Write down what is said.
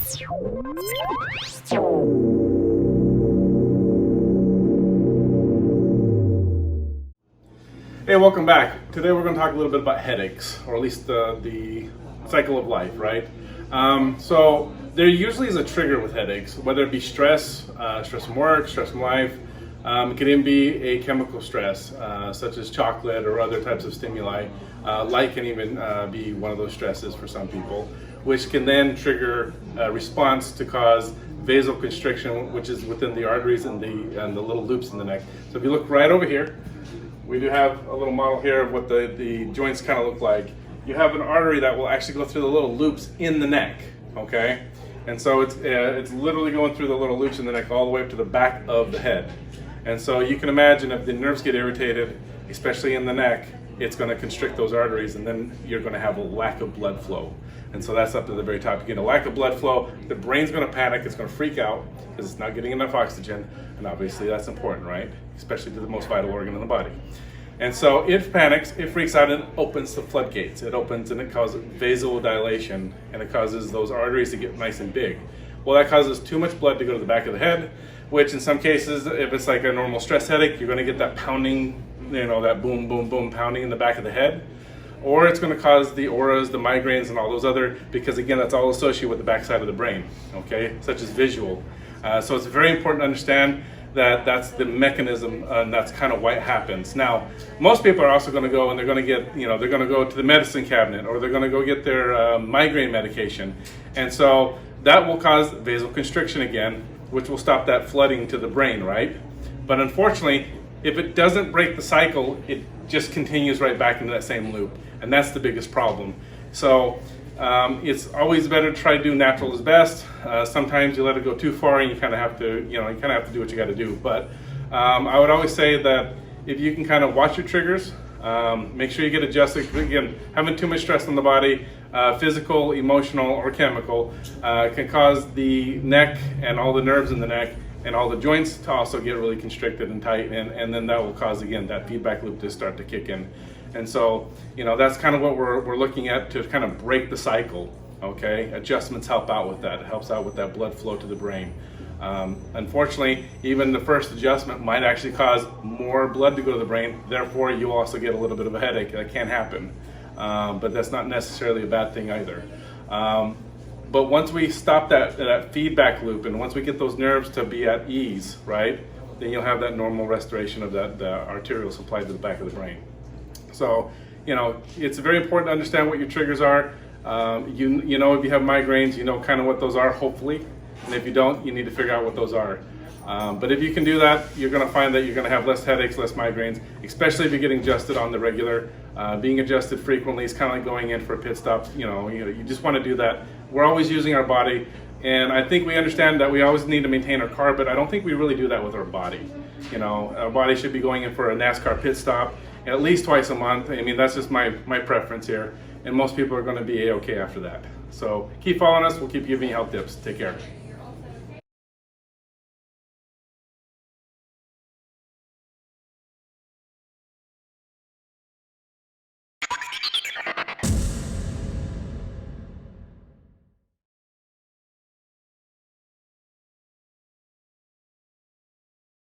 Hey, welcome back. Today we're going to talk a little bit about headaches, or at least the cycle of life, right? So there usually is a trigger with headaches, whether it be stress, stress from work, stress from life. It can even be a chemical stress, such as chocolate or other types of stimuli. Light can even be one of those stresses for some people, which can then trigger a response to cause vasoconstriction, which is within the arteries and the little loops in the neck. So if you look right over here, we do have a little model here of what the joints kind of look like. You have an artery that will actually go through the little loops in the neck, okay? And so it's literally going through the little loops in the neck all the way up to the back of the head. And so you can imagine if the nerves get irritated, especially in the neck, it's going to constrict those arteries, and then you're going to have a lack of blood flow. And so that's up to the very top. You get a lack of blood flow, the brain's going to panic, it's going to freak out because it's not getting enough oxygen, and obviously that's important, right? Especially to the most vital organ in the body. And so it panics, it freaks out, and opens the floodgates. It opens and it causes vasodilation, and it causes those arteries to get nice and big. Well, that causes too much blood to go to the back of the head, which in some cases, if it's like a normal stress headache, you're going to get that pounding, that boom, boom, boom pounding in the back of the head. Or it's going to cause the auras, the migraines, and all those other, because again, that's all associated with the backside of the brain, okay, such as visual. So it's very important to understand that that's the mechanism, and that's kind of why it happens. Now, most people are also going to go and they're going to get, they're going to go to the medicine cabinet, or they're going to go get their migraine medication. And so that will cause vasoconstriction again, which will stop that flooding to the brain, right? But unfortunately, if it doesn't break the cycle, it just continues right back into that same loop. And that's the biggest problem. So it's always better to try to do natural is best. Sometimes you let it go too far and you kind of have to, do what you got to do. But I would always say that if you can kind of watch your triggers, make sure you get adjusted. Again, having too much stress on the body, physical, emotional, or chemical, can cause the neck and all the nerves in the neck and all the joints to also get really constricted and tight, and then that will cause, again, that feedback loop to start to kick in. And so, that's kind of what we're looking at to kind of break the cycle, okay? Adjustments help out with that. It helps out with that blood flow to the brain. Unfortunately, even the first adjustment might actually cause more blood to go to the brain, therefore you also get a little bit of a headache. That can happen, but that's not necessarily a bad thing either. But once we stop that feedback loop, and once we get those nerves to be at ease, right, then you'll have that normal restoration of the arterial supply to the back of the brain. So, it's very important to understand what your triggers are. If you have migraines, you know kind of what those are, hopefully. And if you don't, you need to figure out what those are. But if you can do that, you're going to find that you're going to have less headaches, less migraines, especially if you're getting adjusted on the regular. Being adjusted frequently is kind of like going in for a pit stop. You just want to do that. We're always using our body, and I think we understand that we always need to maintain our car, but I don't think we really do that with our body. Our body should be going in for a NASCAR pit stop at least twice a month. I mean, that's just my preference here, and most people are going to be A-okay after that. So keep following us. We'll keep giving you health tips. Take care.